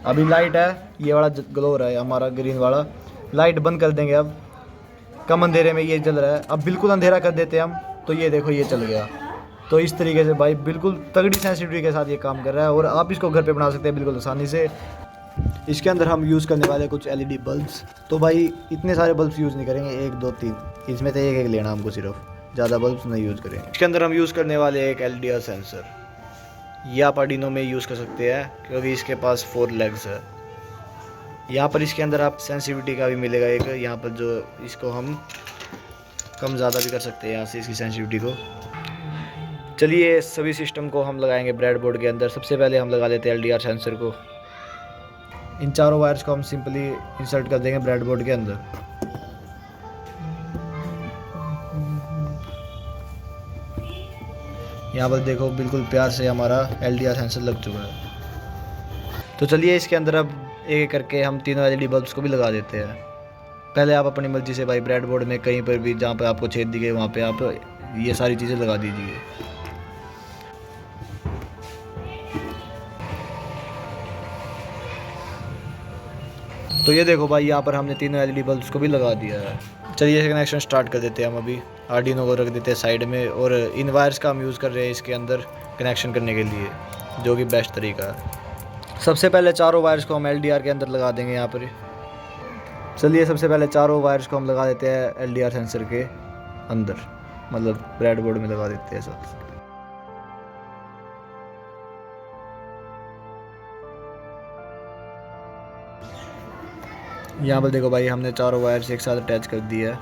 अभी लाइट है, ये वाला ग्लो रहा है हमारा ग्रीन वाला। लाइट बंद कर देंगे अब, कम अंधेरे में ये जल रहा है। अब बिल्कुल अंधेरा कर देते हैं हम, तो ये देखो ये चल गया। तो इस तरीके से भाई बिल्कुल तगड़ी सेंसिटिविटी के साथ ये काम कर रहा है और आप इसको घर पे बना सकते हैं बिल्कुल आसानी से। इसके अंदर हम यूज़ करने वाले कुछ LED बल्ब्स। तो भाई इतने सारे बल्ब्स यूज़ नहीं करेंगे, 1 2 3, इसमें से एक लेना हमको, सिर्फ ज़्यादा बल्ब्स नहीं यूज़ करेंगे। इसके अंदर हम यूज़ करने वाले एक LDR सेंसर, ये आप आर्डिनो में यूज़ कर सकते हैं क्योंकि इसके पास 4 लेग्स है। यहाँ पर इसके अंदर आप सेंसिटिविटी का भी मिलेगा एक, यहाँ पर जो इसको हम कम ज़्यादा भी कर सकते हैं यहाँ से इसकी सेंसिटिविटी को। चलिए सभी सिस्टम को हम लगाएंगे ब्रेडबोर्ड के अंदर। सबसे पहले हम लगा लेते हैं LDR सेंसर को। इन चारों वायर्स को हम सिंपली इंसर्ट कर देंगे ब्रेडबोर्ड के अंदर। यहाँ पर देखो बिल्कुल प्यार से हमारा LDR सेंसर लग चुका है। तो चलिए इसके अंदर अब एक करके हम तीनों LED बल्ब्स को भी लगा देते हैं। पहले आप अपनी मर्जी से भाई ब्रेडबोर्ड में कहीं पर भी जहाँ पर आपको छेद दिखे वहाँ पे आप ये सारी चीज़ें लगा दीजिए। तो ये देखो भाई यहाँ पर हमने तीनों LED बल्ब्स को भी लगा दिया है। चलिए इसे कनेक्शन स्टार्ट कर देते हैं हम। अभी आर्डिनो को रख देते हैं साइड में और इन वायर्स का हम यूज़ कर रहे हैं इसके अंदर कनेक्शन करने के लिए, जो कि बेस्ट तरीका है। सबसे पहले चारों वायर्स को हम LDR के अंदर लगा देंगे यहाँ पर। चलिए सबसे पहले चारों वायर्स को हम लगा देते हैं LDR सेंसर के अंदर, मतलब ब्रेडबोर्ड में लगा देते हैं सब। यहाँ पर देखो भाई हमने चारों वायर्स एक साथ अटैच कर दिया है।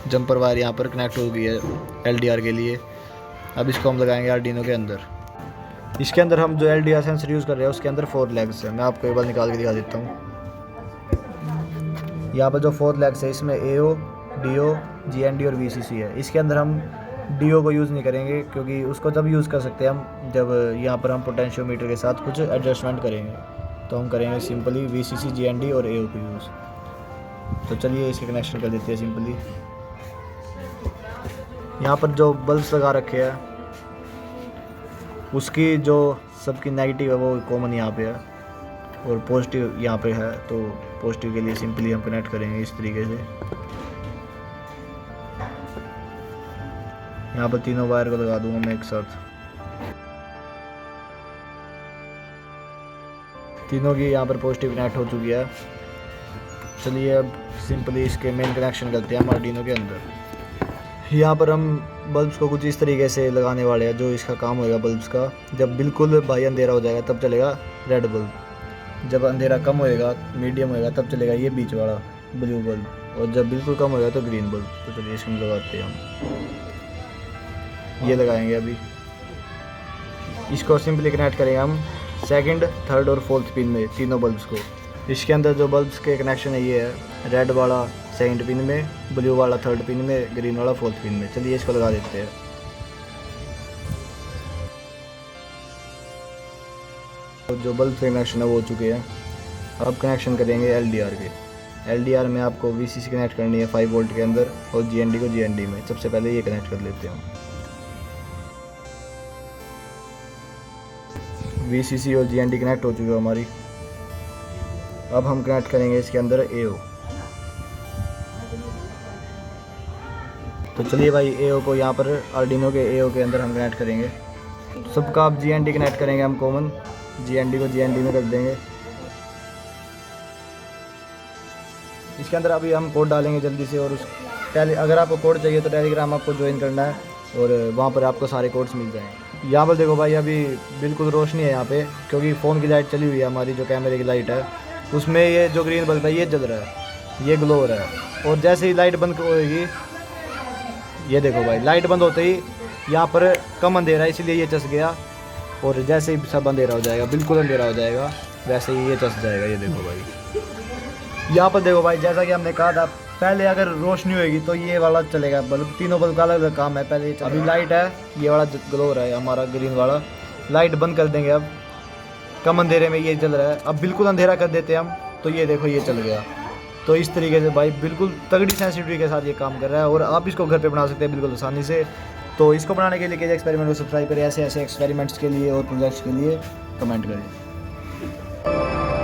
जंपर वायर यहाँ पर कनेक्ट हो गई है LDR के लिए। अब इसको हम लगाएंगे आर्डिनो के अंदर। इसके अंदर हम जो LDR सेंसर यूज़ कर रहे हैं उसके अंदर 4 लेग्स है। मैं आपको एक बार निकाल के दिखा देता हूँ। यहाँ पर जो 4 लेग्स है इसमें AO, DO, GND और VCC है। इसके अंदर हम DO को यूज़ नहीं करेंगे क्योंकि उसको जब यूज़ कर सकते हैं हम जब यहाँ पर हम पोटेंशियोमीटर के साथ कुछ एडजस्टमेंट करेंगे। तो हम करेंगे सिंपली VCC, GND और AO को यूज़। तो चलिए इसके कनेक्शन कर देते हैं सिंपली। यहाँ पर जो बल्ब्स लगा रखे हैं उसकी जो सबकी नेगेटिव है वो कॉमन यहाँ पे है और पॉजिटिव यहाँ पे है। तो पॉजिटिव के लिए सिंपली हम कनेक्ट करेंगे इस तरीके से। यहाँ पर तीनों वायर को लगा दूंगा मैं एक साथ। तीनों की यहाँ पर पॉजिटिव कनेक्ट हो चुकी है। चलिए अब सिंपली इसके मेन कनेक्शन करते हैं हम आर्डिनो के अंदर। यहाँ पर हम बल्ब्स को कुछ इस तरीके से लगाने वाले हैं। जो इसका काम होएगा बल्ब्स का, जब बिल्कुल भाई अंधेरा हो जाएगा तब चलेगा रेड बल्ब, जब अंधेरा कम होएगा मीडियम होएगा तब चलेगा ये बीच वाला ब्लू बल्ब, और जब बिल्कुल कम होएगा तो ग्रीन बल्ब। तो चलिए इसमें लगाते हैं हम, ये लगाएंगे अभी। इसको सिंपली कनेक्ट करेंगे हम सेकंड, थर्ड और फोर्थ पिन में तीनों बल्ब्स को। इसके अंदर जो बल्ब्स के कनेक्शन है ये है, रेड वाला सेकंड पिन में, ब्लू वाला थर्ड पिन में, ग्रीन वाला फोर्थ पिन में। चलिए इसको लगा देते हैं। तो जो बल्ब के कनेक्शन है वो हो चुके हैं। अब कनेक्शन करेंगे LDR के। LDR में आपको VCC कनेक्ट करनी है 5 वोल्ट के अंदर और GND को GND में। सबसे पहले ये कनेक्ट कर लेते हैं। VCC और GND कनेक्ट हो चुकी है हमारी। अब हम कनेक्ट करेंगे इसके अंदर AO। तो चलिए भाई AO को यहाँ पर आर्डिनो के AO के अंदर हम कनेक्ट करेंगे। सबका अब GND कनेक्ट करेंगे हम कॉमन, GND को GND में कर देंगे। इसके अंदर अभी हम कोड डालेंगे जल्दी से, और उस अगर आपको कोड चाहिए तो टेलीग्राम आपको ज्वाइन करना है और वहाँ पर आपको सारे कोड्स मिल जाएंगे। यहाँ पर देखो भाई अभी बिल्कुल रोशनी है यहाँ पे, क्योंकि फ़ोन की लाइट चली हुई है हमारी, जो कैमरे की लाइट है उसमें ये जो ग्रीन बल्ब है ये जल रहा है, ये ग्लो हो रहा है। और जैसे ही लाइट बंद होएगी, ये देखो भाई लाइट बंद होते ही यहाँ पर कम अंधेरा है इसलिए ये चस गया, और जैसे ही सब अंधेरा हो जाएगा, बिल्कुल अंधेरा हो जाएगा, वैसे ही ये चस जाएगा। ये देखो भाई, यहाँ पर देखो भाई जैसा कि हमने कहा था पहले अगर रोशनी होएगी तो ये वाला चलेगा बल्ब। तीनों बल्ब का अलग अलग काम है। पहले अभी लाइट है, ये वाला ग्लो रहा है हमारा ग्रीन वाला। लाइट बंद कर देंगे अब, कम अंधेरे में ये जल रहा है। अब बिल्कुल अंधेरा कर देते हैं हम, तो ये देखो ये चल गया। तो इस तरीके से भाई बिल्कुल तगड़ी सेंसिटिविटी के साथ ये काम कर रहा है और आप इसको घर पे बना सकते हैं बिल्कुल आसानी से। तो इसको बनाने के लिए केज एक्सपेरिमेंट को सब्सक्राइब करें ऐसे ऐसे एक्सपेरिमेंट्स के लिए और प्रोजेक्ट्स के लिए। कमेंट करें।